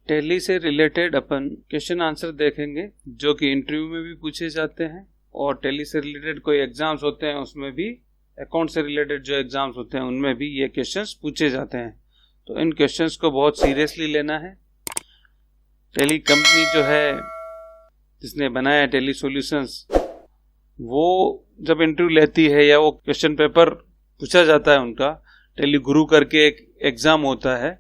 Tally से related अपन question answer देखेंगे जो कि इंटरव्यू में भी पूछे जाते हैं और टैली से रिलेटेड कोई एग्जाम्स होते हैं उसमें भी, अकाउंट से रिलेटेड जो एग्जाम्स होते हैं उनमें भी ये क्वेश्चंस पूछे जाते हैं। तो इन क्वेश्चंस को बहुत सीरियसली लेना है। टैली कंपनी जो है जिसने बनाया है टैली सॉल्यूशंस, वो जब इंटरव्यू लेती है या वो क्वेश्चन पेपर पूछा जाता है उनका, टैली गुरु करके एक एग्जाम होता है,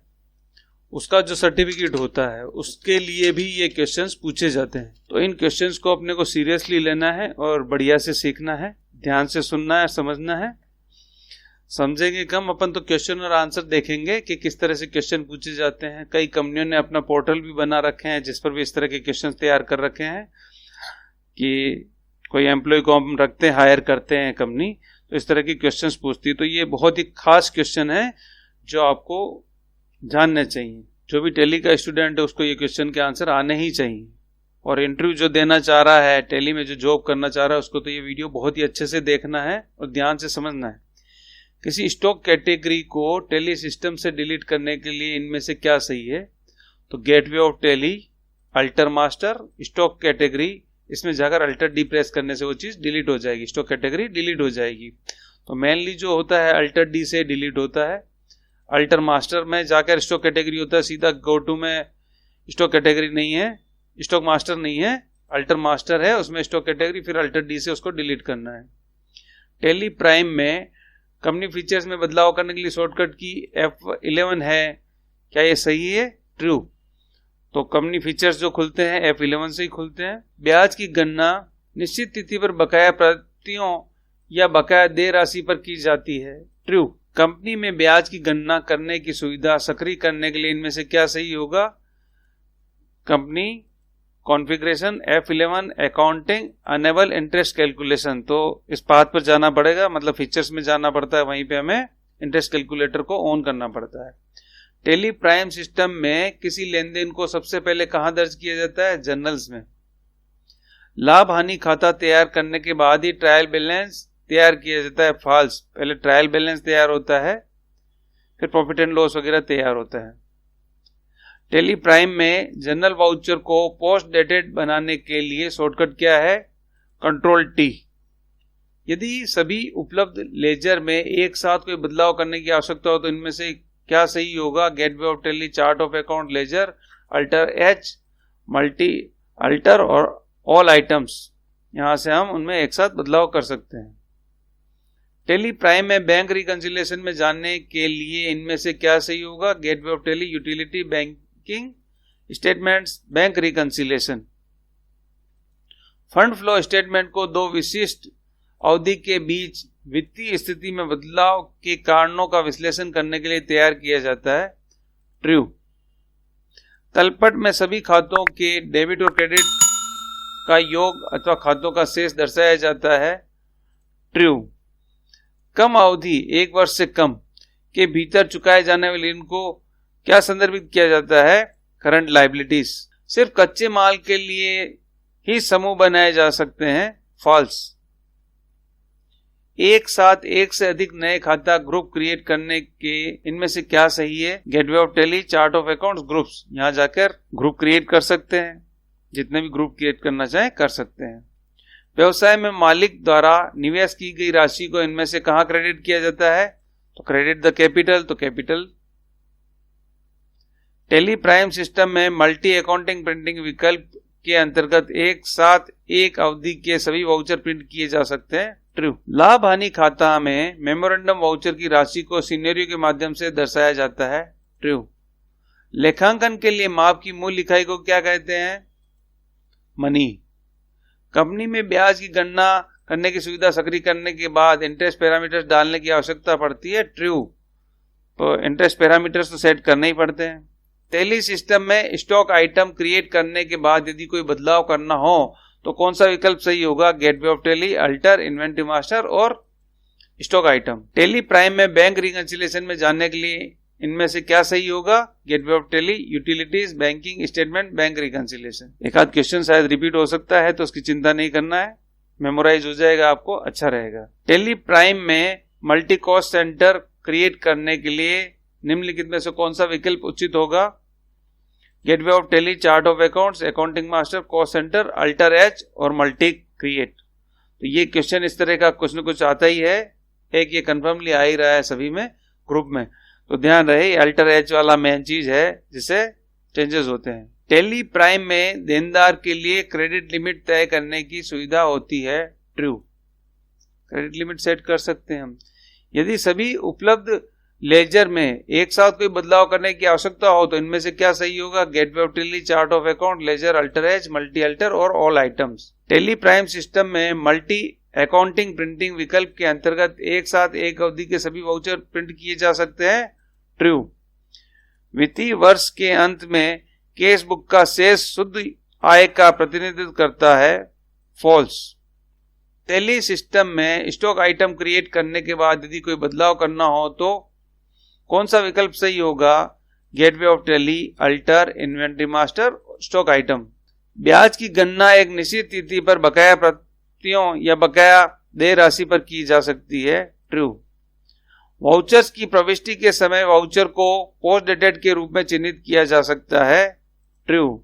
उसका जो सर्टिफिकेट होता है उसके लिए भी ये क्वेश्चंस पूछे जाते हैं। तो इन क्वेश्चंस को अपने को सीरियसली लेना है और बढ़िया से सीखना है, ध्यान से सुनना है, समझना है। समझेंगे कम अपन तो क्वेश्चन और आंसर देखेंगे कि किस तरह से क्वेश्चन पूछे जाते हैं। कई कंपनियों ने अपना पोर्टल भी बना रखे हैं जिस पर भी इस तरह के क्वेश्चन तैयार कर रखे हैं कि कोई एम्प्लॉय को हम रखते हैं, हायर करते हैं कंपनी, तो इस तरह की क्वेश्चंस पूछती है। तो ये बहुत ही खास क्वेश्चन है जो आपको जानने चाहिए। जो भी टैली का स्टूडेंट है उसको ये क्वेश्चन के आंसर आने ही चाहिए। और इंटरव्यू जो देना चाह रहा है, टैली में जो जॉब करना चाह रहा है, उसको तो ये वीडियो बहुत ही अच्छे से देखना है और ध्यान से समझना है। किसी स्टॉक कैटेगरी को टैली सिस्टम से डिलीट करने के लिए इनमें से क्या सही है? तो gateway of tally, alter master, stock category, इसमें जाकर अल्टर डी प्रेस करने से वो चीज़ डिलीट हो जाएगी, स्टॉक कैटेगरी डिलीट हो जाएगी। तो मेनली जो होता है अल्टर डी से डिलीट होता है। अल्टर मास्टर में जाकर स्टॉक कैटेगरी होता है, सीधा गो टू में स्टॉक कैटेगरी नहीं है, स्टॉक मास्टर नहीं है, अल्टर मास्टर है, उसमें स्टॉक कैटेगरी, फिर अल्टर डी से उसको डिलीट करना है। टैली प्राइम में कंपनी फीचर्स में बदलाव करने के लिए शॉर्टकट की F11 है, क्या ये सही है? ट्रू। तो कंपनी फीचर्स जो खुलते हैं F11 से ही खुलते हैं। ब्याज की गणना निश्चित तिथि पर बकाया प्रतियों या बकाया देय राशि पर की जाती है। ट्रू। कंपनी में ब्याज की गणना करने की सुविधा सक्रिय करने के लिए इनमें से क्या सही होगा? Company configuration F11 accounting enable interest calculation. तो इस पाथ पर जाना पड़ेगा, मतलब फीचर्स में जाना पड़ता है, वहीं पे हमें इंटरेस्ट कैलकुलेटर को ऑन करना पड़ता है। टैली प्राइम सिस्टम में किसी लेन देन को सबसे पहले कहां दर्ज किया जाता है? जर्नल्स में। लाभ हानि खाता तैयार करने के बाद ही ट्रायल बैलेंस तैयार किया जाता है। फॉल्स। पहले ट्रायल बैलेंस तैयार होता है, फिर प्रॉफिट एंड लॉस वगैरह तैयार होता है। टैली प्राइम में जर्नल वाउचर को पोस्ट डेटेड बनाने के लिए शॉर्टकट क्या है? Control T. यदि सभी उपलब्ध लेजर में एक साथ कोई बदलाव करने की आवश्यकता हो तो इनमें से क्या सही होगा? Gateway of Tally, chart of account, ledger, alter H, multi alter और ऑल आइटम्स। यहां से हम उनमें एक साथ बदलाव कर सकते हैं। टैली प्राइम में बैंक रिकंसिलिएशन में जानने के लिए इनमें से क्या सही होगा? Gateway of tally, utility, banking statements, bank reconciliation. Fund flow statement को दो विशिष्ट अवधि के बीच वित्तीय स्थिति में बदलाव के कारणों का विश्लेषण करने के लिए तैयार किया जाता है। ट्रू। तलपट में सभी खातों के डेबिट और क्रेडिट का योग अथवा खातों का शेष दर्शाया जाता है। ट्रू। कम अवधि 1 वर्ष से कम के भीतर चुकाए जाने वाले ऋण को क्या संदर्भित किया जाता है? Current liabilities. सिर्फ कच्चे माल के लिए ही समूह बनाए जा सकते हैं। फॉल्स। एक साथ एक से अधिक नए खाता ग्रुप क्रिएट करने के इनमें से क्या सही है? Gateway of Tally, chart of accounts, groups. यहां जाकर ग्रुप क्रिएट कर सकते हैं, जितने भी ग्रुप क्रिएट करना चाहें कर सकते हैं। व्यवसाय में मालिक द्वारा निवेश की गई राशि को इनमें से कहां क्रेडिट किया जाता है? तो क्रेडिट द कैपिटल, तो कैपिटल। टैली प्राइम सिस्टम में मल्टी अकाउंटिंग प्रिंटिंग विकल्प के अंतर्गत एक साथ एक अवधि के सभी वाउचर प्रिंट किए जा सकते हैं। ट्रू। लाभ हानि खाता में मेमोरेंडम वाउचर की राशि को सिनेरियो के माध्यम से दर्शाया जाता है। ट्रू। लेखांकन के लिए माप की मूल इकाई को क्या कहते हैं? मनी। कंपनी में ब्याज की गणना करने की सुविधा सक्रिय करने के बाद इंटरेस्ट पैरामीटर्स डालने की आवश्यकता पड़ती है। ट्रू। तो इंटरेस्ट पैरामीटर्स तो सेट करने ही पड़ते हैं। टैली सिस्टम में स्टॉक आइटम क्रिएट करने के बाद यदि कोई बदलाव करना हो तो कौन सा विकल्प सही होगा? Gateway of tally, alter, inventory master और स्टॉक आइटम। टैली प्राइम में बैंक रिकंसिलिएशन में जानने के लिए इनमें से क्या सही होगा? Gateway of tally, utilities, banking statement, bank reconciliation. एक आध क्वेश्चन शायद रिपीट हो सकता है तो उसकी चिंता नहीं करना है, मेमोराइज हो जाएगा, आपको अच्छा रहेगा। टैली प्राइम में मल्टी कॉस्ट सेंटर क्रिएट करने के लिए निम्नलिखित में से कौन सा विकल्प उचित होगा? Gateway of Tally, chart of accounts, accounting master, cost centre, alter H और मल्टी क्रिएट। तो ये क्वेश्चन इस तरह का कुछ न कुछ आता ही है, एक ये कन्फर्मली आ ही रहा है सभी में ग्रुप में, तो ध्यान रहे अल्टर एच वाला मेन चीज है जिससे चेंजेस होते हैं। टेली प्राइम में देनदार के लिए क्रेडिट लिमिट तय करने की सुविधा होती है, ट्रू। क्रेडिट लिमिट सेट कर सकते हैं हम। यदि सभी उपलब्ध लेजर में एक साथ कोई बदलाव करने की आवश्यकता हो तो इनमें से क्या सही होगा? Gateway of Tally, chart of account, ledger, alter H, multi alter और all items. Tally Prime system में मल्टी अकाउंटिंग प्रिंटिंग विकल्प के अंतर्गत एक साथ एक अवधि के सभी वाउचर प्रिंट किए जा सकते हैं, ट्रू। वित्तीय वर्ष के अंत में केस बुक का शेष शुद्ध आय का प्रतिनिधित्व करता है, फॉल्स। टेली सिस्टम में स्टॉक आइटम क्रिएट करने के बाद यदि कोई बदलाव करना हो तो कौन सा विकल्प सही होगा? Gateway of Tally, alter, inventory master, stock item. ब्याज की गणना एक निश्चित तिथि पर बकाया प्रतियों या बकाया देय राशि पर की जा सकती है, ट्रू। वाउचर्स की प्रविष्टि के समय वाउचर को पोस्ट डेटेड के रूप में चिन्हित किया जा सकता है, ट्रू।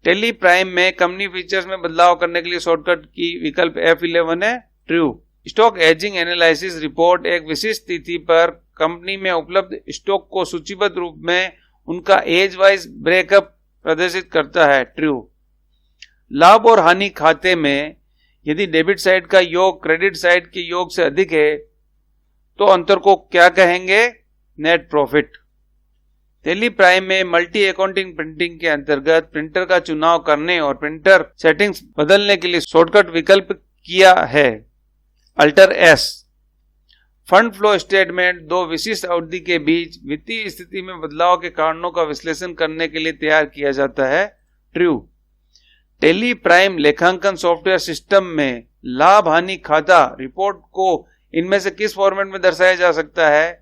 टेली प्राइम में कंपनी फीचर्स में बदलाव करने के लिए शॉर्टकट की विकल्प F11 है, true. Stock ageing analysis report एक विशिष्ट तिथि पर कंपनी में उपलब्ध स्टॉक को सूचीबद्ध रूप में उनका एज वाइज ब्रेकअप प्रदर्शित करता है, ट्रू। लाभ और हानि खाते में यदि डेबिट साइड का योग क्रेडिट साइड के योग से अधिक है तो अंतर को क्या कहेंगे? Net profit. टेली प्राइम में मल्टी अकाउंटिंग प्रिंटिंग के अंतर्गत प्रिंटर का चुनाव करने और प्रिंटर सेटिंग्स बदलने के लिए शॉर्टकट विकल्प किया है, alter S. Fund flow statement दो विशिष्ट अवधि के बीच वित्तीय स्थिति में बदलाव के कारणों का विश्लेषण करने के लिए तैयार किया जाता है, ट्रू। टेली प्राइम लेखांकन सॉफ्टवेयर सिस्टम में लाभ हानि खाता रिपोर्ट को इनमें से किस फॉर्मेट में दर्शाया जा सकता है?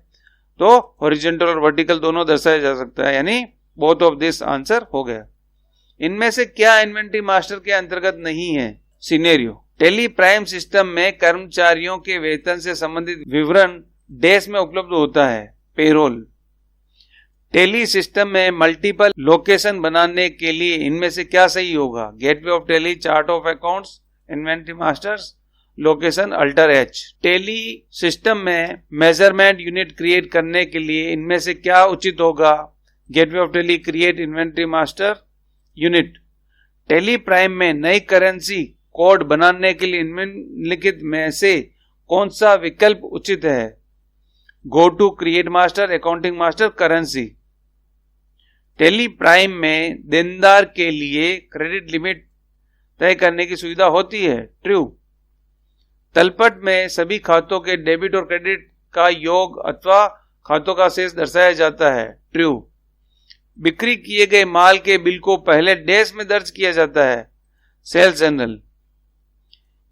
तो हॉरिजॉन्टल और वर्टिकल दोनों दर्शाया जा सकता है, यानी बोथ ऑफ दिस आंसर हो गया। इनमें से क्या इन्वेंट्री मास्टर के अंतर्गत नहीं है? सिनेरियो। टेली प्राइम सिस्टम में कर्मचारियों के वेतन से संबंधित विवरण डैश में उपलब्ध होता है, पेरोल। टेली सिस्टम में मल्टीपल लोकेशन बनाने के लिए इनमें से क्या सही होगा? Gateway of Tally, chart of accounts, inventory masters, location, alter H. Tally system में मेजरमेंट यूनिट क्रिएट करने के लिए इनमें से क्या उचित होगा? Gateway of Tally, create inventory master unit. Tally Prime में नई करेंसी कोड बनाने के लिए निम्नलिखित में से कौन सा विकल्प उचित है? Go to create master, accounting master, currency. Tally Prime में देनदार के लिए क्रेडिट लिमिट तय करने की सुविधा होती है, ट्रू। तलपट में सभी खातों के डेबिट और क्रेडिट का योग अथवा खातों का शेष दर्शाया जाता है, ट्रू। बिक्री किए गए माल के बिल को पहले डैश में दर्ज किया जाता है, सेल्स जर्नल।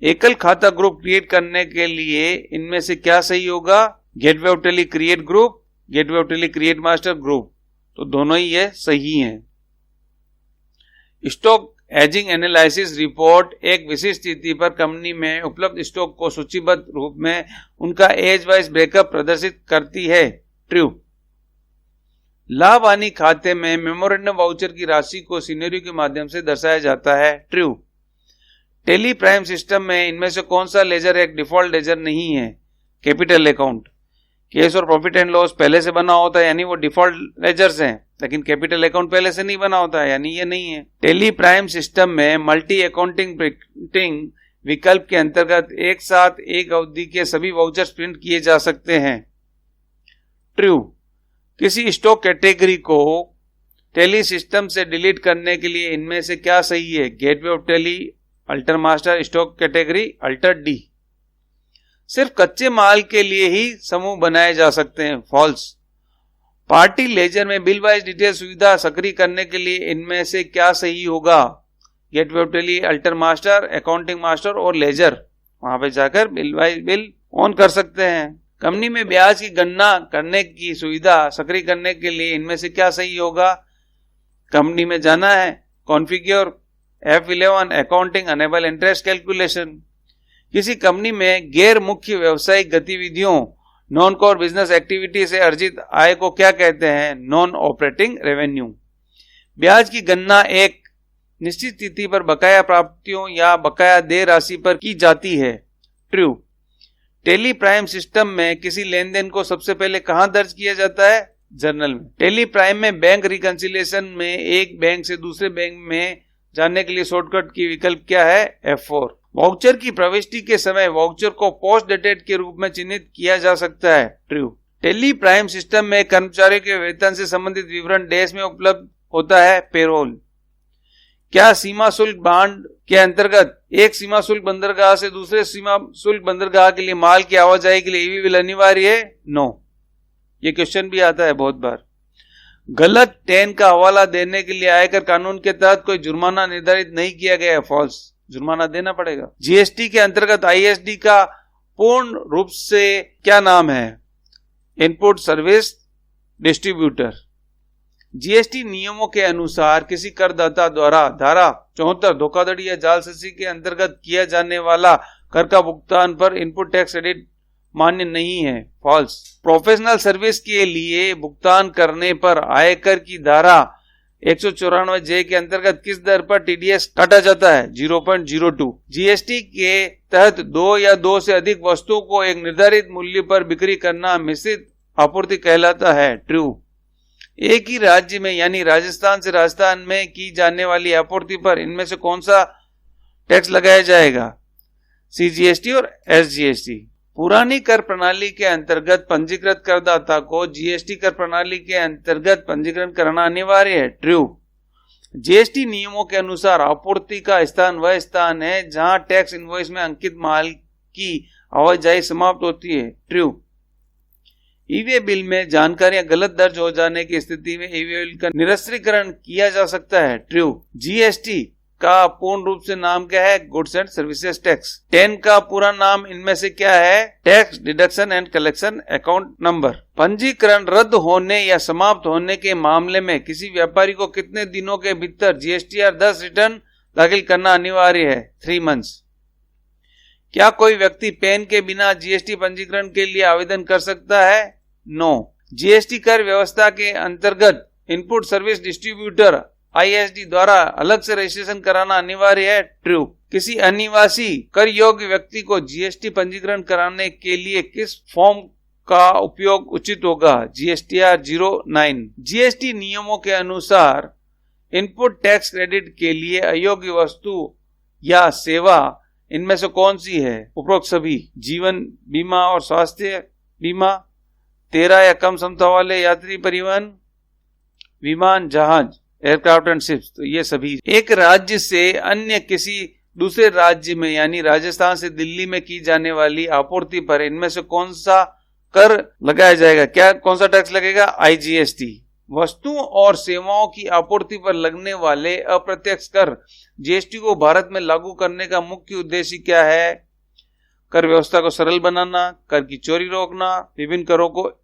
एकल खाता ग्रुप क्रिएट करने के लिए इनमें से क्या सही होगा? Gateway of Tally, create group, gateway of Tally, create master group. तो दोनों ही ये सही हैं। स्टॉक एजिंग एनालिसिस रिपोर्ट एक विशिष्ट स्थिति पर कंपनी में उपलब्ध स्टॉक को सूचीबद्ध रूप में उनका एज वाइज ब्रेकअप प्रदर्शित करती है, ट्रू। लाभ हानि खाते में मेमोरेंडम वाउचर की राशि को सिनेरियो के माध्यम से दर्शाया जाता है, ट्रू। टेली प्राइम सिस्टम में इनमें से कौन सा लेजर एक डिफॉल्ट लेजर नहीं है? Capital account. केस और प्रॉफिट एंड लॉस पहले से बना होता है, यानी वो डिफॉल्ट लेजर्स हैं, लेकिन कैपिटल अकाउंट पहले से नहीं बना होता है, यानी ये नहीं है। टेली प्राइम सिस्टम में मल्टी अकाउंटिंग प्रिंटिंग विकल्प के अंतर्गत एक साथ एक अवधि के सभी वाउचर्स प्रिंट किए जा सकते हैं, ट्रू। किसी स्टॉक कैटेगरी को टेली सिस्टम से डिलीट करने के लिए इनमें से क्या सही है? Gateway of Tally, alter master, stock category, alter D. सिर्फ कच्चे माल के लिए ही समूह बनाए जा सकते हैं, फॉल्स। पार्टी लेजर में बिल वाइज डिटेल सुविधा सक्रिय करने के लिए इनमें से क्या सही होगा? Gateway of Tally, alter master, accounting master और लेजर। वहां पे जाकर बिल वाइज बिल ऑन कर सकते हैं। कंपनी में ब्याज की गणना करने की सुविधा सक्रिय करने के लिए इनमें से क्या सही होगा? कंपनी में जाना है, configure, F11, accounting, enable interest calculation. किसी कंपनी में गैर मुख्य व्यवसायिक गतिविधियों नॉन कोर बिजनेस एक्टिविटी से अर्जित आय को क्या कहते हैं? Non operating revenue. ब्याज की गणना एक निश्चित तिथि पर बकाया प्राप्तियों या बकाया देय राशि पर की जाती है। ट्रू। टेली प्राइम सिस्टम में किसी लेन-देन को सबसे पहले कहां दर्ज किया जाता है? जर्नल में। टेली प्राइम में बैंक रिकंसिलिएशन में एक बैंक से दूसरे बैंक में जाने के लिए शॉर्टकट की विकल्प क्या है? F4। वाउचर की प्रविष्टि के समय वाउचर को पोस्ट डेटेड के रूप में चिन्हित किया जा सकता है। ट्रू। टेली प्राइम सिस्टम में कर्मचारियों के वेतन से संबंधित विवरण डैश में उपलब्ध होता है? पेरोल। क्या सीमा शुल्क बांड के अंतर्गत एक सीमा शुल्क बंदरगाह से दूसरे सीमा शुल्क बंदरगाह के लिए माल की आवाजाही के लिए ईवी बिल अनिवार्य है? नो। ये क्वेश्चन भी आता है बहुत बार। गलत टेन का हवाला देने के लिए आयकर कानून के तहत कोई जुर्माना निर्धारित नहीं किया गया है। फॉल्स। जुर्माना देना पड़ेगा। जीएसटी के अंतर्गत आईएसडी का पूर्ण रूप से क्या नाम है? Input service distributor. जीएसटी नियमों के अनुसार किसी करदाता द्वारा धारा 74 धोखाधड़ी या जालसाजी के अंतर्गत किया जाने वाला कर का भुगतान पर इनपुट टैक्स क्रेडिट मान्य नहीं है। फॉल्स। प्रोफेशनल सर्विस के लिए भुगतान करने पर आयकर की धारा 194 के अंतर्गत किस दर पर टीडीएस काटा जाता है? 0.02। जीएसटी के तहत दो या दो से अधिक वस्तुओं को एक निर्धारित मूल्य पर बिक्री करना मिश्रित आपूर्ति कहलाता है। ट्रू। एक ही राज्य में यानी राजस्थान से राजस्थान में की जाने वाली आपूर्ति पर इनमें से कौन सा टैक्स लगाया जाएगा? सीजीएसटी और एसजीएसटी। पुरानी कर प्रणाली के अंतर्गत पंजीकृत करदाता को जीएसटी कर प्रणाली के अंतर्गत पंजीकरण करना अनिवार्य है। ट्रू। जीएसटी नियमों के अनुसार आपूर्ति का स्थान वह स्थान है जहां टैक्स इनवॉइस में अंकित माल की आवाजाही समाप्त होती है। ट्रू। ईवे बिल में जानकारियां गलत दर्ज हो जाने की स्थिति में ईवे बिल का निरस्तीकरण किया जा सकता है। ट्रू। जीएसटी का पूर्ण रूप से नाम क्या है? Goods and services tax. 10 का पूरा नाम इनमें से क्या है? Tax deduction and collection account number. पंजीकरण रद्द होने या समाप्त होने के मामले में किसी व्यापारी को कितने दिनों के भीतर जीएसटीआर 10 रिटर्न दाखिल करना अनिवार्य है? 3 मंथ्स। क्या कोई व्यक्ति पैन के बिना जीएसटी पंजीकरण के लिए आवेदन कर सकता है? नो। जीएसटी कर व्यवस्था के अंतर्गत इनपुट सर्विस डिस्ट्रीब्यूटर आईएसडी द्वारा अलग से रजिस्ट्रेशन कराना अनिवार्य है। ट्रू। किसी अनिवासी कर योग्य व्यक्ति को जीएसटी पंजीकरण कराने के लिए किस फॉर्म का उपयोग उचित होगा? जीएसटीआर 09। जीएसटी नियमों के अनुसार इनपुट टैक्स क्रेडिट के लिए अयोग्य वस्तु या सेवा इनमें से कौन सी है? उपरोक्त सभी। जीवन बीमा और स्वास्थ्य बीमा, 13 या कम क्षमता वाले यात्री परिवहन, विमान, जहाज, एयरक्राफ्ट एंड शिप्स। तो ये सभी। एक राज्य से अन्य किसी दूसरे राज्य में यानी राजस्थान से दिल्ली में की जाने वाली आपूर्ति पर इनमें से कौन सा कर लगाया जाएगा? क्या कौन सा टैक्स लगेगा? आईजीएसटी। वस्तुओं और सेवाओं की आपूर्ति पर लगने वाले अप्रत्यक्ष कर जीएसटी को भारत में लागू करने का मुख्य उद्देश्य क्या है? कर व्यवस्था को सरल बनाना, कर की चोरी रोकना, विभिन्न करों को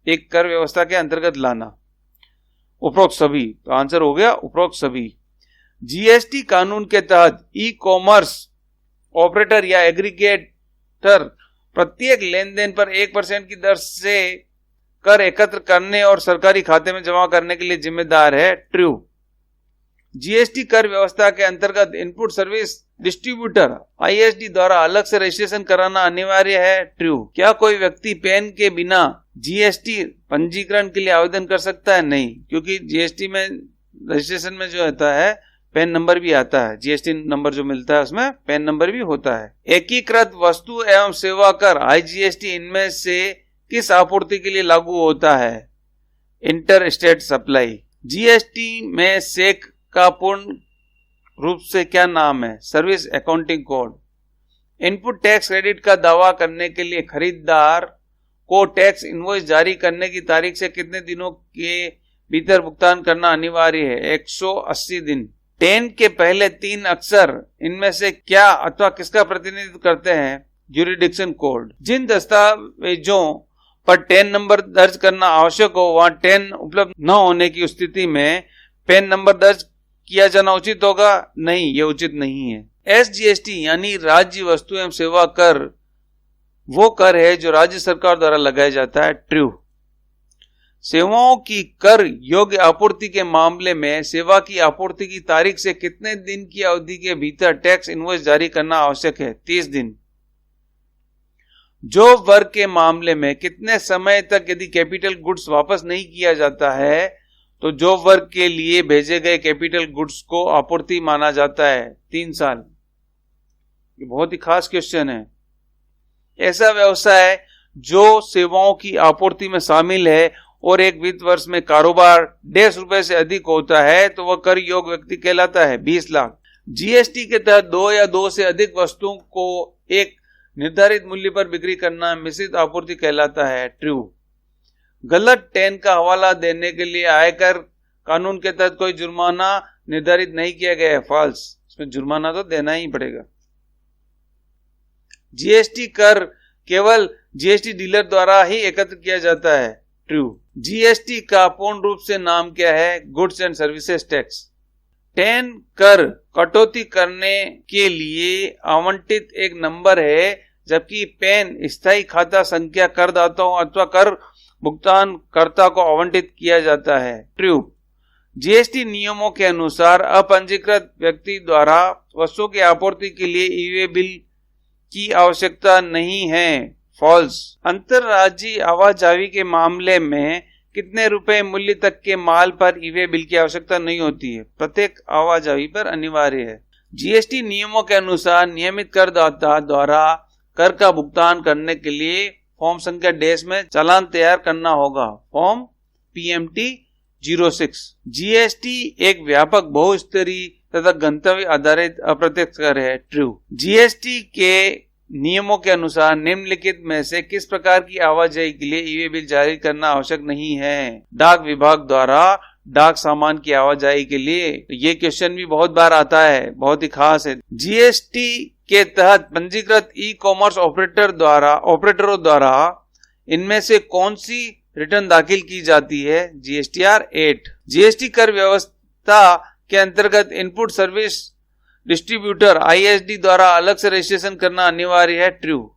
एक कर व्यवस्था के अंतर्गत लाना। उपरोक्त सभी। तो आंसर हो गया उपरोक्त सभी। जीएसटी कानून के तहत ई कॉमर्स ऑपरेटर या एग्रीगेटर प्रत्येक लेन देन पर 1% की दर से कर एकत्र करने और सरकारी खाते में जमा करने के लिए जिम्मेदार है। ट्रू। जीएसटी कर व्यवस्था के अंतर्गत इनपुट सर्विस डिस्ट्रीब्यूटर आईएसडी द्वारा अलग से रजिस्ट्रेशन कराना अनिवार्य है। ट्रू। क्या कोई व्यक्ति पैन के बिना जीएसटी पंजीकरण के लिए आवेदन कर सकता है? नहीं, क्योंकि जीएसटी में रजिस्ट्रेशन में जो होता है पैन नंबर भी आता है। जीएसटी नंबर जो मिलता है उसमें पैन नंबर भी होता है। एकीकृत वस्तु एवं सेवा कर आईजीएसटी इनमें से किस आपूर्ति के लिए लागू होता है? Inter state supply. जीएसटी में सेक का पूर्ण रूप से क्या नाम है? Service accounting code. Input tax credit का दावा करने के लिए खरीदार को टैक्स इनवॉइस जारी करने की तारीख से कितने दिनों के भीतर भुगतान करना अनिवार्य है? 180 दिन। 10 के पहले 3 अक्षर इनमें से क्या अथवा किसका प्रतिनिधित्व करते हैं? Jurisdiction code. जिन दस्तावेजों पर 10 नंबर दर्ज करना आवश्यक हो वहां 10 उपलब्ध न होने की स्थिति में पैन नंबर दर्ज किया जाना उचित होगा? नहीं, यह उचित नहीं है। एसजीएसटी यानी राज्य वस्तु एवं सेवा कर वो कर है जो राज्य सरकार द्वारा लगाया जाता है। ट्रू। सेवाओं की कर योग्य आपूर्ति के मामले में सेवा की आपूर्ति की तारीख से कितने दिन की अवधि के भीतर टैक्स इनवॉइस जारी करना आवश्यक है? 30 दिन। जॉब वर्क के मामले में कितने समय तक यदि कैपिटल गुड्स वापस नहीं किया जाता है तो जॉब वर्क के लिए भेजे गए कैपिटल गुड्स को आपूर्ति माना जाता है? 3 साल। ये बहुत ही खास क्वेश्चन है। ऐसा व्यवसाय जो सेवाओं की आपूर्ति में शामिल है और एक वित्त वर्ष में कारोबार ₹150 से अधिक होता है तो वह कर योग्य व्यक्ति कहलाता है। 20 लाख। जीएसटी के तहत 2 या 2 से अधिक वस्तुओं को एक निर्धारित मूल्य पर बिक्री करना मिश्रित आपूर्ति कहलाता है। ट्रू। गलत 10 का हवाला देने के लिए आयकर कानून के तहत कोई जुर्माना निर्धारित नहीं किया गया है। फॉल्स। इसमें जुर्माना तो देना ही पड़ेगा। जीएसटी कर केवल जीएसटी डीलर द्वारा ही एकत्र किया जाता है। ट्रू। जीएसटी का पूर्ण रूप से नाम क्या है? Goods and services tax. 10 कर कटौती करने के लिए आवंटित एक नंबर है, जबकि पैन स्थायी खाता संख्या करदाताओं अथवा कर भुगतानकर्ता को आवंटित किया जाता है। ट्रू। जीएसटी नियमों के अनुसार अपंजीकृत व्यक्ति द्वारा वस्तुओं की आपूर्ति के लिए ई-वे बिल की आवश्यकता नहीं है। फॉल्स। अंतरराज्यीय आवाजाही के मामले में कितने रुपए मूल्य तक के माल पर ई-वे बिल की आवश्यकता नहीं होती है? प्रत्येक आवाजाही पर अनिवार्य है। जीएसटी नियमों के अनुसार नियमित करदाता द्वारा कर का भुगतान करने के लिए फॉर्म संख्या डैश में चालान तैयार करना होगा। Form PMT 06। जीएसटी एक व्यापक बहुस्तरीय तथा गंतव्य आधारित अप्रत्यक्ष कर है। ट्रू। जीएसटी के नियमों के अनुसार निम्नलिखित में से किस प्रकार की आवाजाही के लिए ई-वे बिल जारी करना आवश्यक नहीं है? डाक विभाग द्वारा डाक सामान की आवाजाही के लिए। ये क्वेश्चन भी बहुत बार आता है, बहुत ही खास है। जीएसटी के तहत पंजीकृत ई कॉमर्स ऑपरेटरों द्वारा इनमें से कौन सी रिटर्न दाखिल की जाती है? GSTR 8। जीएसटी कर व्यवस्था के अंतर्गत इनपुट सर्विस डिस्ट्रीब्यूटर ISD द्वारा अलग से रजिस्ट्रेशन करना अनिवार्य है। ट्रू।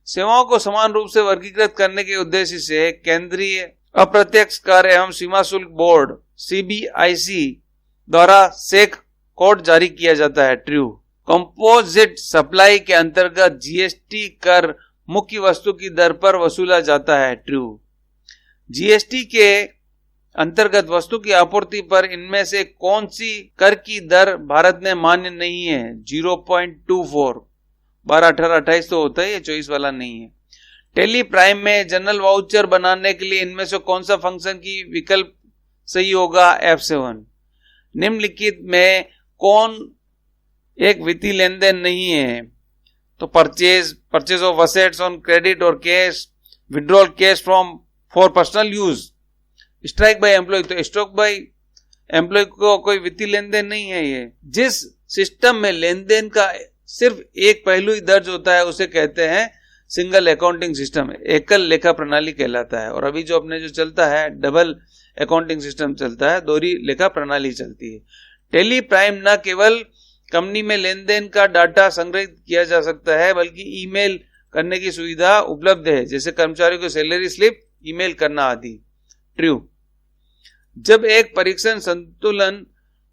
सेवाओं को समान रूप से वर्गीकृत करने के उद्देश्य से केंद्रीय अप्रत्यक्ष कर एवं सीमा शुल्क बोर्ड CBIC द्वारा सेक कोड जारी किया जाता है। ट्रू। कंपोजिट सप्लाई के अंतर्गत जीएसटी कर मुख्य वस्तु की दर पर वसूला जाता है। ट्रू। जीएसटी के अंतर्गत वस्तु की आपूर्ति पर इनमें से कौन सी कर की दर भारत में मान्य नहीं है? 0.24। 12, 18, 28 तो होता है, ये 24 वाला नहीं है। टेली प्राइम में जनरल वाउचर बनाने के लिए इनमें से कौन सा फंक्शन की विकल्प सही होगा? F7। निम्नलिखित में कौन एक वित्तीय लेन देन नहीं है? तो purchase of assets on credit और cash, withdrawal cash from for personal use, strike by employ. तो स्ट्रोक बाय एम्प्लॉय को कोई वित्तीय लेन देन नहीं है। ये जिस सिस्टम में लेन देन का सिर्फ एक पहलू ही दर्ज होता है उसे कहते हैं सिंगल अकाउंटिंग सिस्टम, एकल लेखा प्रणाली कहलाता है। और अभी जो अपने जो चलता है डबल अकाउंटिंग सिस्टम चलता है, दोहरी लेखा प्रणाली चलती है। टेली प्राइम न केवल कंपनी में लेन देन का डाटा संग्रहित किया जा सकता है बल्कि ईमेल करने की सुविधा उपलब्ध है, जैसे कर्मचारियों को सैलरी स्लिप ईमेल करना आदि। ट्रू। जब एक परीक्षण संतुलन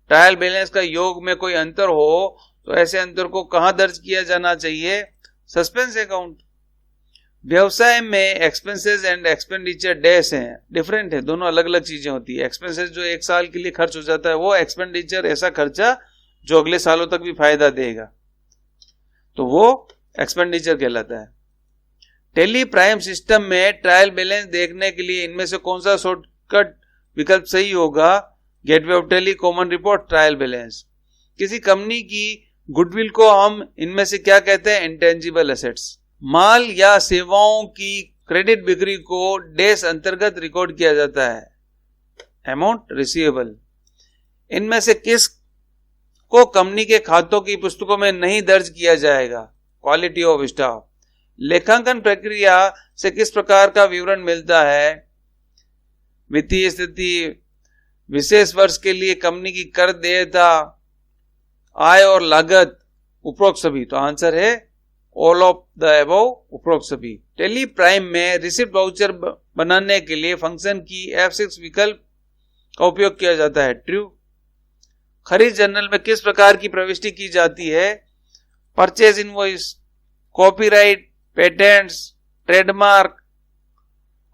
ट्रायल बैलेंस का योग में कोई अंतर हो तो ऐसे अंतर को कहां दर्ज किया जाना चाहिए? Suspense account. व्यवसाय में एक्सपेंसेस एंड एक्सपेंडिचर डैश हैं, डिफरेंट है, दोनों अलग अलग चीजें होती है। एक्सपेंसेस जो एक साल के लिए खर्च हो जाता है वो, एक्सपेंडिचर ऐसा खर्चा जो अगले सालों तक भी फायदा देगा, तो वो एक्सपेंडिचर कहलाता है। टेली प्राइम सिस्टम में ट्रायल बैलेंस देखने के लिए इनमें से कौन सा शॉर्टकट विकल्प सही होगा? Gateway of Tally, common report, trial balance. किसी कंपनी की गुडविल को हम इनमें से क्या कहते हैं? Intangible assets. माल या सेवाओं की क्रेडिट बिक्री को डैश अंतर्गत रिकॉर्ड किया जाता है? Amount receivable. इनमें से किस को कंपनी के खातों की पुस्तकों में नहीं दर्ज किया जाएगा? Quality of staff. लेखांकन प्रक्रिया से किस प्रकार का विवरण मिलता है? वित्तीय स्थिति, विशेष वर्ष के लिए कंपनी की कर देयता, आय और लागत, उपरोक्त सभी। तो आंसर है ऑल ऑफ द अबव, उपरोक्त सभी। टेली प्राइम में रिसिप्ट वाउचर बनाने के लिए फंक्शन की F6 विकल्प का उपयोग किया जाता है, ट्रू। खरीद जर्नल में किस प्रकार की प्रविष्टि की जाती है? Purchase invoice, copyright, patents, trademark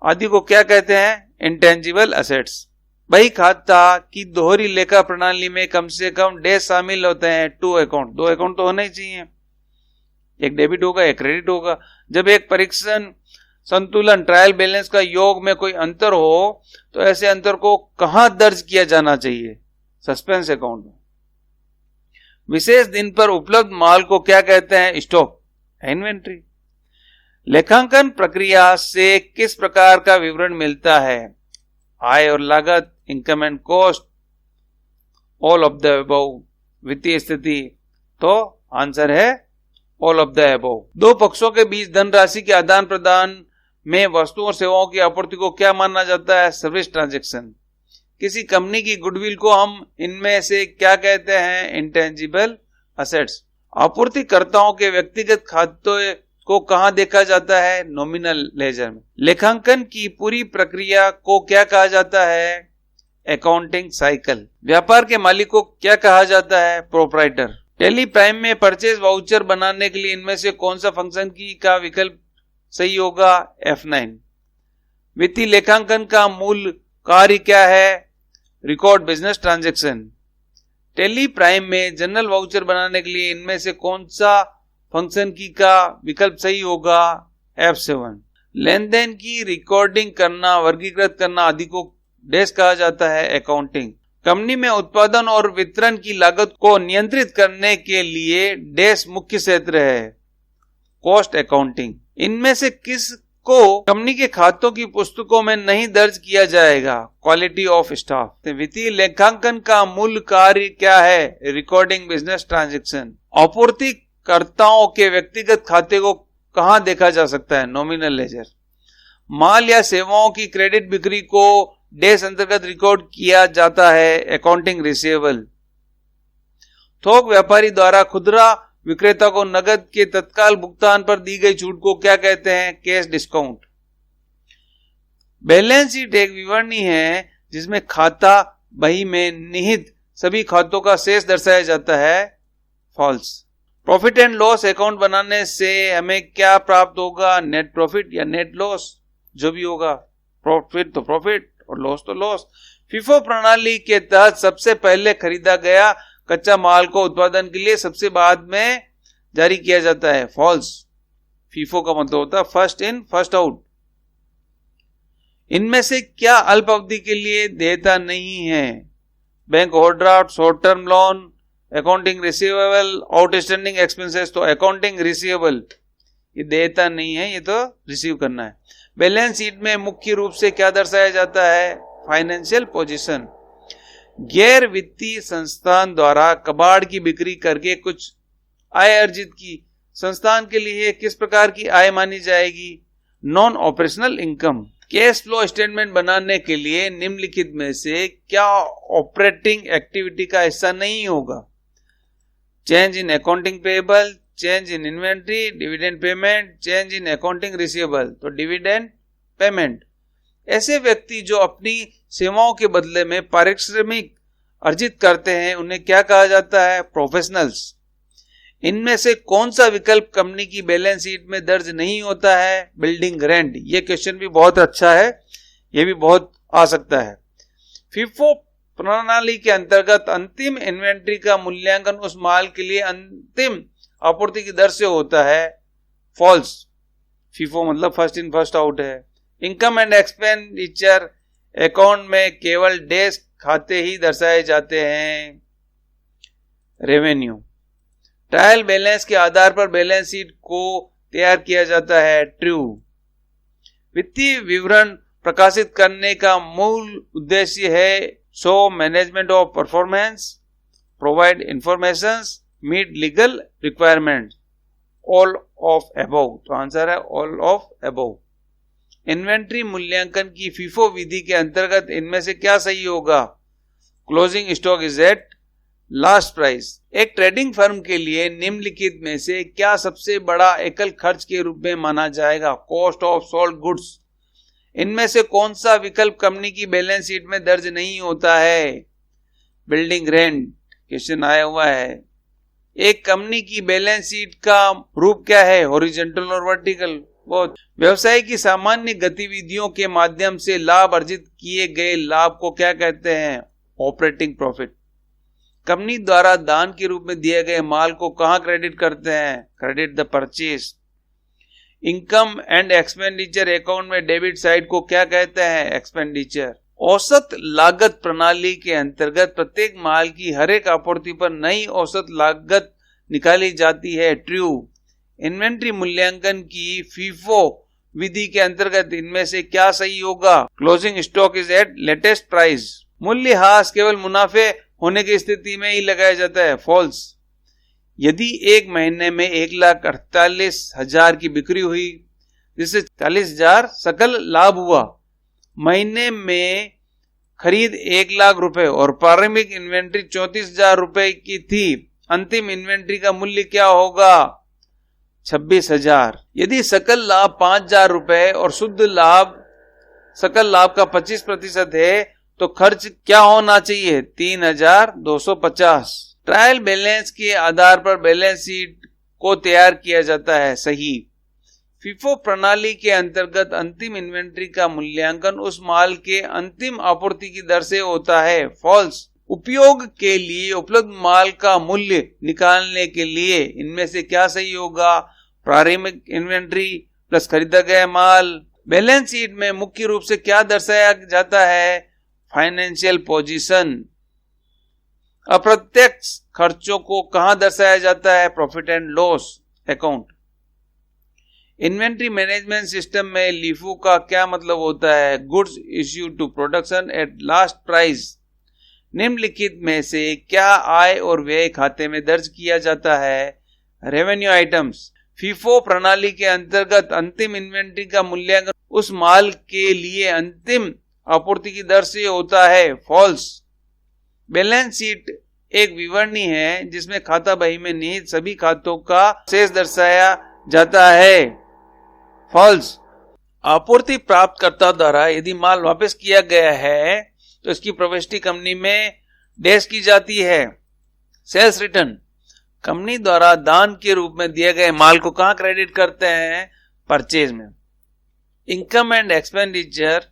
आदि को क्या कहते हैं? Intangible assets. बही खाता की दोहरी लेखा प्रणाली में कम से कम डैश शामिल होते हैं, 2 अकाउंट। 2 अकाउंट तो होने ही चाहिए, एक डेबिट होगा एक क्रेडिट होगा। जब एक परीक्षण संतुलन ट्रायल बैलेंस का योग में कोई अंतर हो तो ऐसे अंतर को कहां दर्ज किया जाना चाहिए? सस्पेंस अकाउंट में। विशेष दिन पर उपलब्ध माल को क्या कहते हैं? Stock, inventory. लेखांकन प्रक्रिया से किस प्रकार का विवरण मिलता है? आय और लागत, income and cost, all of the above. वित्तीय स्थिति, तो आंसर है ऑल ऑफ द अबव। दो पक्षों के बीच धनराशि के आदान प्रदान में वस्तुओं और सेवाओं की आपूर्ति को क्या माना जाता है? Service transaction. किसी कंपनी की गुडविल को हम इनमें से क्या कहते हैं? Intangible assets. आपूर्तिकर्ताओं के व्यक्तिगत खातों को कहां देखा जाता है? नॉमिनल लेजर में। लेखांकन की पूरी प्रक्रिया को क्या कहा जाता है? Accounting cycle. व्यापार के मालिक को क्या कहा जाता है? प्रोप्राइटर। टेली प्राइम में परचेज वाउचर बनाने के लिए इनमें से कौन सा फंक्शन की का विकल्प सही होगा? F9। वित्तीय लेखांकन का मूल कार्य क्या है? Record business transaction. Tele Prime में जनरल वाउचर बनाने के लिए इनमें से कौन सा फंक्शन की का विकल्प सही होगा? F7। लेन देन की रिकॉर्डिंग करना, वर्गीकृत करना आदि को डैश कहा जाता है? अकाउंटिंग। कंपनी में उत्पादन और वितरण की लागत को नियंत्रित करने के लिए डैश मुख्य क्षेत्र है? Cost accounting. इनमें से किस को कंपनी के खातों की पुस्तकों में नहीं दर्ज किया जाएगा? Quality of staff. वित्तीय लेखांकन का मूल कार्य क्या है? Recording business transaction. आपूर्तिकर्ताओं के व्यक्तिगत खाते को कहां देखा जा सकता है? Nominal laser. माल या सेवाओं की क्रेडिट बिक्री को डैश अंतर्गत रिकॉर्ड किया जाता है? Accounting receivable. थोक व्यापारी द्वारा खुदरा विक्रेता को नकद के तत्काल भुगतान पर दी गई छूट को क्या कहते हैं? Cash discount. बैलेंस शीट एक विवरणी है जिसमें खाता बही में निहित सभी खातों का शेष दर्शाया जाता है? False. Profit and loss account बनाने से हमें क्या प्राप्त होगा? नेट प्रॉफिट या नेट लॉस, जो भी होगा। प्रॉफिट तो प्रॉफिट और लॉस तो लॉस। फीफो प्रणाली के तहत सबसे पहले खरीदा गया कच्चा माल को उत्पादन के लिए सबसे बाद में जारी किया जाता है? फॉल्स। फीफो का मतलब होता है फर्स्ट इन फर्स्ट आउट। इनमें से क्या अल्प अवधि के लिए देयता नहीं है? Bank overdraft, short term loan, accounting receivable, outstanding expenses. तो अकाउंटिंग रिसीवेबल ये देयता नहीं है, ये तो रिसीव करना है। बैलेंस शीट में मुख्य रूप से क्या दर्शाया जाता है? Financial position. गैर वित्तीय संस्थान द्वारा कबाड़ की बिक्री करके कुछ आय अर्जित की संस्थान के लिए किस प्रकार की आय मानी जाएगी? Non operational income. Cash flow statement बनाने के लिए निम्नलिखित में से क्या ऑपरेटिंग एक्टिविटी का हिस्सा नहीं होगा? Change in accounting payable, change in inventory, dividend payment, change in accounting receivable. तो डिविडेंड पेमेंट। ऐसे व्यक्ति जो अपनी सेवाओं के बदले में पारिश्रमिक अर्जित करते हैं उन्हें क्या कहा जाता है? प्रोफेशनल्स। इनमें से कौन सा विकल्प कंपनी की बैलेंस शीट में दर्ज नहीं होता है? Building rent. ये क्वेश्चन भी बहुत अच्छा है, ये भी बहुत आ सकता है। फीफो प्रणाली के अंतर्गत अंतिम इन्वेंट्री का मूल्यांकन उस माल के लिए अंतिम आपूर्ति की दर से होता है? फॉल्स। फीफो मतलब फर्स्ट इन फर्स्ट आउट है। इनकम एंड एक्सपेंडिचर अकाउंट में केवल डैश खाते ही दर्शाए जाते हैं? रेवेन्यू। ट्रायल बैलेंस के आधार पर बैलेंस शीट को तैयार किया जाता है? ट्रू। वित्तीय विवरण प्रकाशित करने का मूल उद्देश्य है? Show management of performance, provide information, meet legal requirement. All of above. तो आंसर है ऑल ऑफ अबव। इन्वेंट्री मूल्यांकन की फीफो विधि के अंतर्गत इनमें से क्या सही होगा? Closing stock is eight last price. एक ट्रेडिंग फर्म के लिए निम्नलिखित में से क्या सबसे बड़ा एकल खर्च के रूप में माना जाएगा? Cost of sold goods. इनमें से कौन सा विकल्प कंपनी की बैलेंस शीट में दर्ज नहीं होता है? बिल्डिंग रेंट क्वेश्चन आया हुआ है। एक कंपनी की बैलेंस शीट का रूप क्या है? हॉरिजॉन्टल और वर्टिकल। बहुत। व्यवसाय की सामान्य गतिविधियों के माध्यम से लाभ अर्जित किए गए लाभ को क्या कहते हैं? Operating profit. कंपनी द्वारा दान के रूप में दिए गए माल को कहां क्रेडिट करते हैं? Credit the purchase. Income and expenditure account में डेबिट साइड को क्या कहते हैं? एक्सपेंडिचर। औसत लागत प्रणाली के अंतर्गत प्रत्येक माल की हर एक आपूर्ति पर नई औसत लागत निकाली जाती है। ट्रू। इन्वेंट्री मूल्यांकन की फीफो विधि के अंतर्गत इनमें से क्या सही होगा? Closing stock is at latest price. मूल्यह्रास केवल मुनाफे होने की स्थिति में ही लगाया जाता है। फॉल्स। यदि एक महीने में 1,48,000 की बिक्री हुई जिससे 40,000 सकल लाभ हुआ, महीने में खरीद 1,00,000 रुपए और प्रारंभिक इन्वेंट्री 34,000 रुपए की थी, अंतिम इन्वेंट्री का मूल्य क्या होगा? 26,000। यदि सकल लाभ 5,000 रुपए और शुद्ध लाभ सकल लाभ का 25% है तो खर्च क्या होना चाहिए? 3,250। ट्रायल बैलेंस के आधार पर बैलेंस शीट को तैयार किया जाता है। सही। फीफो प्रणाली के अंतर्गत अंतिम इन्वेंट्री का मूल्यांकन उस माल के अंतिम आपूर्ति की दर से होता है। फॉल्स। उपयोग के लिए उपलब्ध माल का मूल्य निकालने के लिए इनमें से क्या सही होगा? प्रारंभिक इन्वेंट्री प्लस खरीदा गया माल। बैलेंस शीट में मुख्य रूप से क्या दर्शाया जाता है? Financial position. अप्रत्यक्ष खर्चों को कहां दर्शाया जाता है? Profit and loss account. Inventory management system में लीफो का क्या मतलब होता है? Goods issue to production at last price. निम्नलिखित में से क्या आय और व्यय खाते में दर्ज किया जाता है? Revenue items. फीफो प्रणाली के अंतर्गत अंतिम इन्वेंट्री का मूल्यांकन उस माल के लिए अंतिम आपूर्ति की दर से होता है। फॉल्स। बैलेंस शीट एक विवरणी है जिसमें खाता बही में निहित सभी खातों का शेष दर्शाया जाता है। फॉल्स। आपूर्ति प्राप्तकर्ता द्वारा यदि माल वापस किया गया है तो इसकी प्रविष्टि कंपनी में डैश की जाती है। Sales return. कंपनी द्वारा दान के रूप में दिए गए माल को कहां क्रेडिट करते हैं? परचेज में। इनकम एंड एक्सपेंडिचर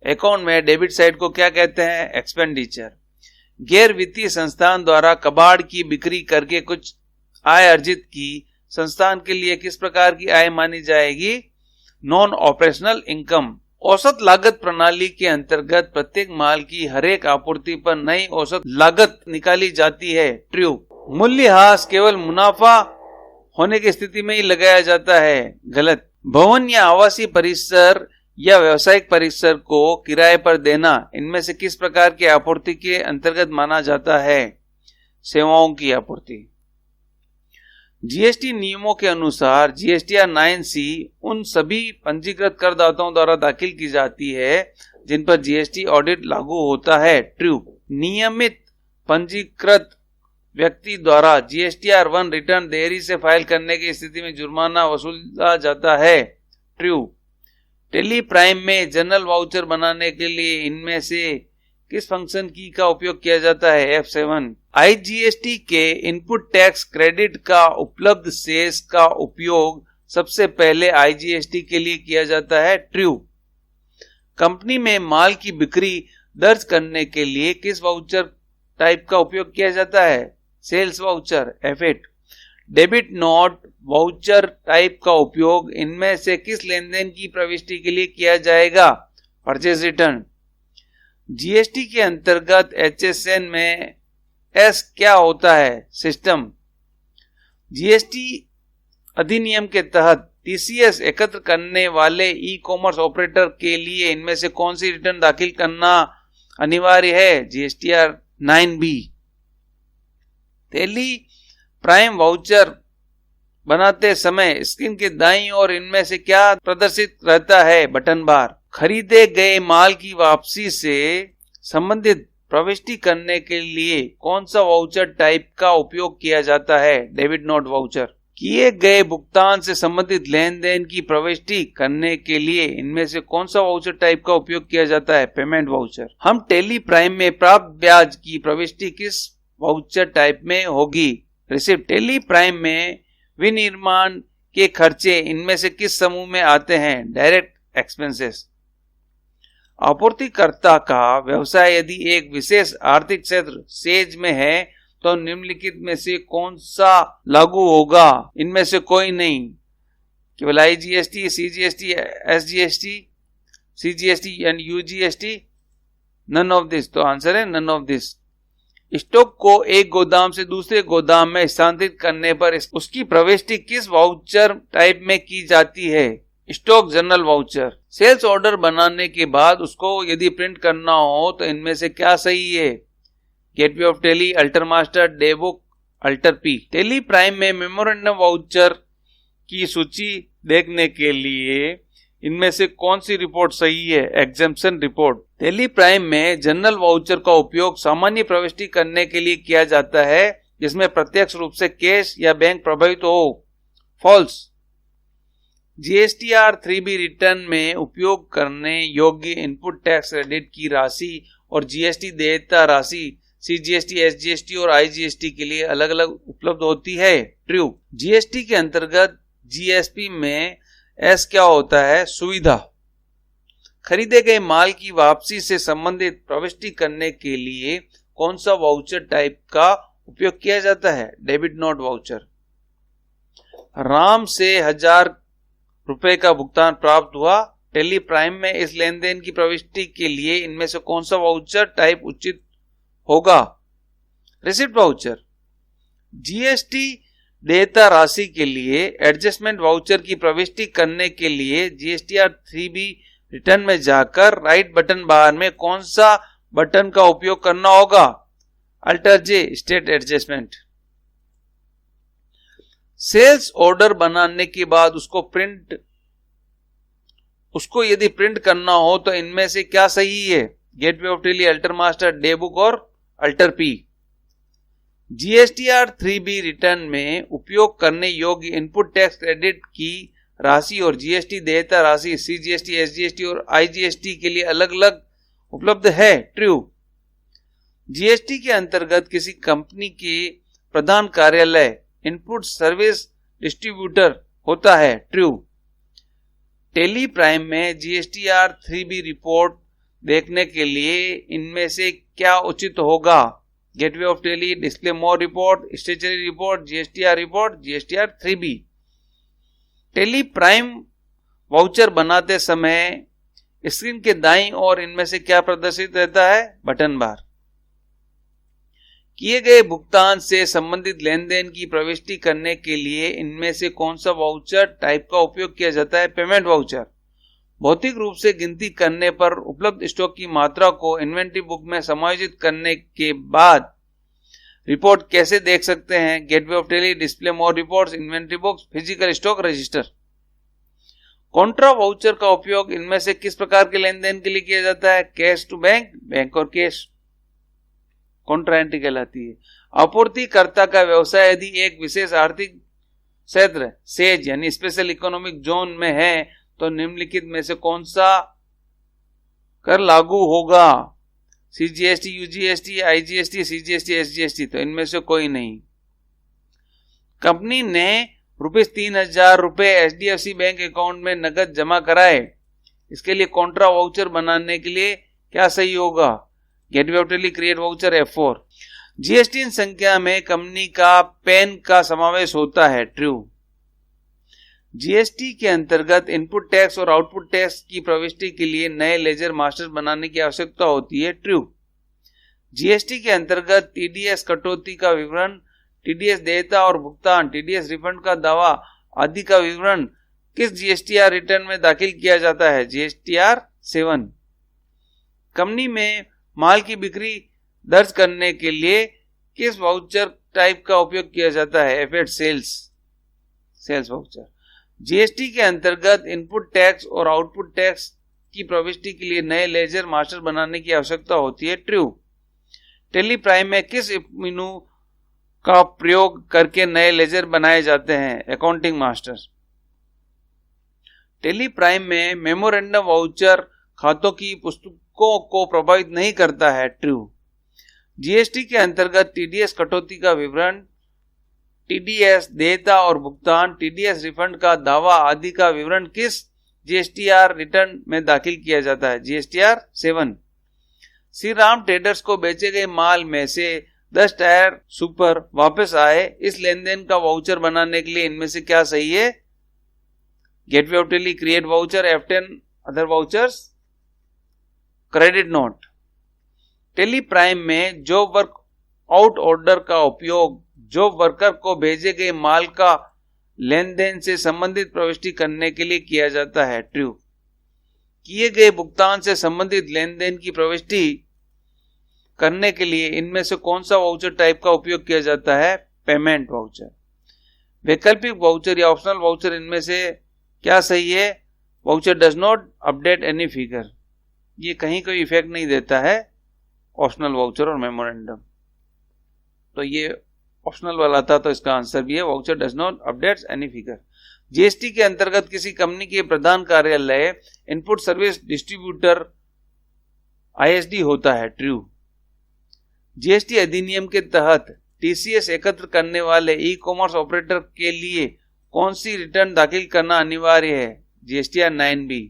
अकाउंट में डेबिट साइड को क्या कहते हैं? एक्सपेंडिचर। गैर वित्तीय संस्थान द्वारा कबाड़ की बिक्री करके कुछ आय अर्जित की संस्थान के लिए किस प्रकार की आय मानी जाएगी? Non operational income. औसत लागत प्रणाली के अंतर्गत प्रत्येक माल की हर एक आपूर्ति पर नई औसत लागत निकाली जाती है। ट्रू। मूल्यह्रास केवल मुनाफा होने की स्थिति में ही लगाया जाता है। गलत। भवन या आवासीय परिसर या व्यावसायिक परिसर को किराए पर देना इनमें से किस प्रकार की आपूर्ति के अंतर्गत माना जाता है? सेवाओं की आपूर्ति। जीएसटी नियमों के अनुसार जीएसटीआर 9C उन सभी पंजीकृत करदाताओं द्वारा दाखिल की जाती है जिन पर जीएसटी ऑडिट लागू होता है। ट्रू। नियमित पंजीकृत व्यक्ति द्वारा जीएसटीआर 1 रिटर्न देरी से फाइल करने की स्थिति में जुर्माना वसूला जाता है। ट्रू। टेली प्राइम में जनरल वाउचर बनाने के लिए इनमें से किस फंक्शन की का उपयोग किया जाता है? F7। आईजीएसटी के इनपुट टैक्स क्रेडिट का उपलब्ध शेष का उपयोग सबसे पहले आईजीएसटी के लिए किया जाता है। ट्रू। कंपनी में माल की बिक्री दर्ज करने के लिए किस वाउचर टाइप का उपयोग किया जाता है? Sales voucher. F8। Debit note voucher type का उपयोग इनमें से किस लेनदेन की प्रविष्टि के लिए किया जाएगा? Purchase return. जीएसटी के अंतर्गत एचएसएन में एस क्या होता है? सिस्टम। जीएसटी अधिनियम के तहत टीसीएस एकत्र करने वाले ई कॉमर्स ऑपरेटर के लिए इनमें से कौन सी रिटर्न दाखिल करना अनिवार्य है? GSTR 9B। Tele Prime voucher बनाते समय स्क्रीन के दाईं ओर इनमें से क्या प्रदर्शित रहता है? बटन बार। खरीदे गए माल की वापसी से संबंधित प्रविष्टि करने के लिए कौन सा वाउचर टाइप का उपयोग किया जाता है? Debit note voucher. किए गए भुगतान से संबंधित लेन देन की प्रविष्टि करने के लिए इनमें से कौन सा वाउचर टाइप का उपयोग किया जाता है? Payment voucher. हम टेली प्राइम में प्राप्त ब्याज की प्रविष्टि किस वाउचर टाइप में होगी? रिसिप्ट। टेली प्राइम में विनिर्माण के खर्चे इनमें से किस समूह में आते हैं? Direct expenses. आपूर्तिकर्ता का व्यवसाय यदि एक विशेष आर्थिक क्षेत्र सेज में है तो निम्नलिखित में से कौन सा लागू होगा? इनमें से कोई नहीं, केवल IGST, CGST, SGST, CGST and UGST, none of this. तो आंसर है नन ऑफ दिस। स्टॉक को एक गोदाम से दूसरे गोदाम में स्थानांतरित करने पर उसकी प्रविष्टि किस वाउचर टाइप में की जाती है? Stock journal voucher. Sales order बनाने के बाद उसको यदि प्रिंट करना हो तो इनमें से क्या सही है? Gateway of Tally, alter master, day book, alter P. Tally Prime में मेमोरेंडम वाउचर की सूची देखने के लिए इनमें से कौन सी रिपोर्ट सही है? Exemption report. टेली प्राइम में जनरल वाउचर का उपयोग सामान्य प्रविष्टि करने के लिए किया जाता है जिसमें प्रत्यक्ष रूप से कैश या बैंक प्रभावित हो। फॉल्स। GSTR 3B रिटर्न में उपयोग करने योग्य इनपुट टैक्स क्रेडिट की राशि और GST देयता राशि CGST, SGST और IGST के लिए अलग अलग उपलब्ध होती है। ट्रू। GST के अंतर्गत GSP में S क्या होता है? सुविधा। खरीदे गए माल की वापसी से संबंधित प्रविष्टि करने के लिए कौन सा वाउचर टाइप का उपयोग किया जाता है? Debit note voucher. राम से 1000 रुपए का भुगतान प्राप्त हुआ। टेली प्राइम में इस लेन देन की प्रविष्टि के लिए इनमें से कौन सा वाउचर टाइप उचित होगा? Receipt voucher. GST देयता राशि के लिए एडजस्टमेंट वाउचर की प्रविष्टि करने के लिए GSTR 3B रिटर्न में जाकर राइट बटन बार में कौन सा बटन का उपयोग करना होगा? Alter J, state adjustment. Sales order बनाने के बाद उसको यदि प्रिंट करना हो तो इनमें से क्या सही है? Gateway of Tally, alter master, day book और alter P. GSTR 3B return में उपयोग करने योग्य इनपुट टैक्स क्रेडिट की राशि और GST देयता राशि CGST, SGST और IGST के लिए अलग अलग उपलब्ध है। ट्रू। GST के अंतर्गत किसी कंपनी के प्रधान कार्यालय इनपुट सर्विस डिस्ट्रीब्यूटर होता है। ट्रू। टेली प्राइम में GSTR 3B रिपोर्ट देखने के लिए इनमें से क्या उचित होगा? Gateway of Tally, display more report, statutory report, GSTR report, GSTR 3B। Tally Prime voucher बनाते समय स्क्रीन के दाईं ओर इनमें से क्या प्रदर्शित रहता है? बटन बार। किए गए भुगतान से संबंधित लेन देन की प्रविष्टि करने के लिए इनमें से कौन सा वाउचर टाइप का उपयोग किया जाता है? Payment voucher. भौतिक रूप से गिनती करने पर उपलब्ध स्टॉक की मात्रा को इन्वेंटरी बुक में समायोजित करने के बाद रिपोर्ट कैसे देख सकते हैं? Gateway of Tally, display more reports, inventory books, physical stock register. Contra voucher का उपयोग इनमें से किस प्रकार के लेन देन के लिए किया जाता है? कैश टू बैंक, बैंक और कैश। कॉन्ट्रा एंट्री कहलाती है। आपूर्तिकर्ता का व्यवसाय यदि एक विशेष आर्थिक क्षेत्र सेज यानी स्पेशल इकोनॉमिक जोन में है तो निम्नलिखित में से कौन सा कर लागू होगा? CGST, UGST, IGST, CGST, SGST। तो इनमें से कोई नहीं। कंपनी ने ₹3000 HDFC बैंक अकाउंट में नगद जमा कराए। इसके लिए कॉन्ट्रा वाउचर बनाने के लिए क्या सही होगा? Gateway of Tally, create voucher, F4। GST संख्या में कंपनी का पैन का समावेश होता है। ट्रू। GST के अंतर्गत इनपुट टैक्स और आउटपुट टैक्स की प्रविष्टि के लिए नए लेजर मास्टर बनाने की आवश्यकता होती है। ट्रू। GST के अंतर्गत TDS कटौती का विवरण, TDS देयता और भुगतान, TDS रिफंड का दावा आदि का विवरण किस GSTR रिटर्न में दाखिल किया जाता है? GSTR 7। कंपनी में माल की बिक्री दर्ज करने के लिए किस वाउचर टाइप का उपयोग किया जाता है? F8 sales voucher. GST के अंतर्गत इनपुट टैक्स और आउटपुट टैक्स की प्रविष्टि के लिए नए लेजर मास्टर बनाने की आवश्यकता होती है। ट्रू। टेली प्राइम में किस मेनू का प्रयोग करके नए लेजर बनाए जाते हैं, अकाउंटिंग मास्टर्स। टेली प्राइम में मेमोरेंडम वाउचर खातों की पुस्तकों को प्रभावित नहीं करता है, ट्रू। जीएसटी के अंतर्गत टीडीएस कटौती का विवरण, टीडीएस देयता और भुगतान, टीडीएस रिफंड का दावा आदि का विवरण किस जीएसटीआर रिटर्न में दाखिल किया जाता है, जीएसटीआर 7। श्री राम ट्रेडर्स को बेचे गए माल में से 10 टायर सुपर वापस आए, इस लेन देन का वाउचर बनाने के लिए इनमें से क्या सही है, gateway of Tally, create voucher, F10 other vouchers, credit note. Tally Prime में जॉब वर्क आउट ऑर्डर का उपयोग जॉब वर्कर को भेजे गए माल का लेन देन से संबंधित प्रविष्टि करने के लिए किया जाता है, ट्रू। किए गए भुगतान से संबंधित लेन देन की प्रविष्टि करने के लिए इनमें से कौन सा वाउचर टाइप का उपयोग किया जाता है, पेमेंट वाउचर। वैकल्पिक वाउचर या ऑप्शनल वाउचर, इनमें से क्या सही है, voucher does not update any figure, ये कहीं कोई इफेक्ट नहीं देता है, ऑप्शनल वाउचर और मेमोरेंडम। तो ये ऑप्शनल वाला था, तो इसका आंसर भी है voucher does not updates any figure. GST के अंतर्गत किसी कंपनी के प्रधान कार्यालय इनपुट सर्विस डिस्ट्रीब्यूटर आईएसडी होता है, ट्रू। जीएसटी अधिनियम के तहत टीसीएस एकत्र करने वाले ई कॉमर्स ऑपरेटर के लिए कौन सी रिटर्न दाखिल करना अनिवार्य है, जीएसटीआर 9B।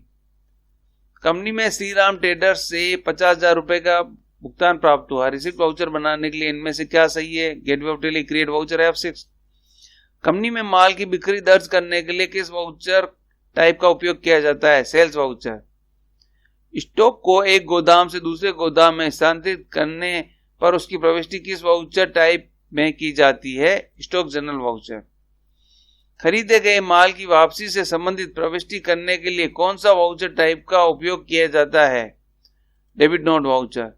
कंपनी में श्री राम ट्रेडर्स से 50,000 रुपए का भुगतान प्राप्त हुआ, रिसिप्ट वाउचर बनाने के लिए इनमें से क्या सही है, gateway of Tally, create voucher, F6। कंपनी में माल की बिक्री दर्ज करने के लिए किस वाउचर टाइप का उपयोग किया जाता है, सेल्स वाउचर। स्टॉक को एक गोदाम से दूसरे गोदाम में स्थानांतरित करने पर उसकी प्रविष्टि किस वाउचर टाइप में की जाती है, स्टॉक जनरल वाउचर। खरीदे गए माल की वापसी से संबंधित प्रविष्टि करने के लिए कौन सा वाउचर टाइप का उपयोग किया जाता है, debit note voucher.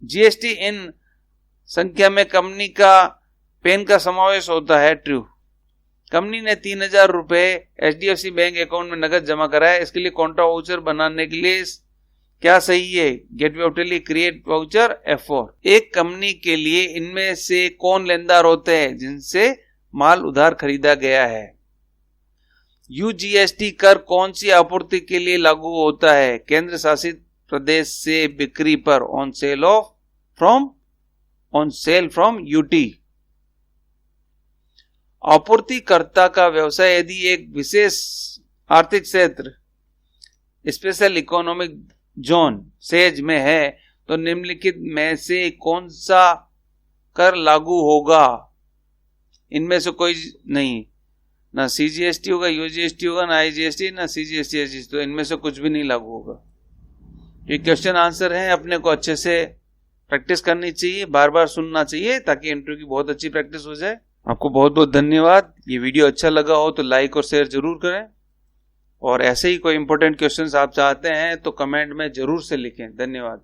GST in संख्या में कंपनी का पेन का समावेश होता है, ट्रू। कंपनी ने 3,000 रुपए एचडीएफसी बैंक अकाउंट में नकद जमा कराया, इसके लिए कॉन्ट्रा वाउचर बनाने के लिए क्या सही है, gateway of Tally, create voucher, F4। एक कंपनी के लिए इनमें से कौन लेनदार होते हैं जिनसे माल उधार खरीदा गया है। यूजीएसटी कर कौन सी आपूर्ति के लिए लागू होता है, केंद्र शासित प्रदेश से बिक्री पर, ऑन सेल फ्रॉम यूटी। आपूर्तिकर्ता का व्यवसाय यदि एक विशेष आर्थिक क्षेत्र, स्पेशल इकोनॉमिक जोन, सेज में है तो निम्नलिखित में से कौन सा कर लागू होगा, इनमें से कोई नहीं, ना सीजीएसटी होगा, यूजीएसटी होगा, ना आईजीएसटी, ना सीजीएसटी, तो इनमें से कुछ भी नहीं लागू होगा। ये क्वेश्चन आंसर है, अपने को अच्छे से प्रैक्टिस करनी चाहिए, बार बार सुनना चाहिए ताकि इंटरव्यू की बहुत अच्छी प्रैक्टिस हो जाए। आपको बहुत बहुत धन्यवाद। ये वीडियो अच्छा लगा हो तो लाइक और शेयर जरूर करें, और ऐसे ही कोई इंपॉर्टेंट क्वेश्चंस आप चाहते हैं तो कमेंट में जरूर से लिखें। धन्यवाद।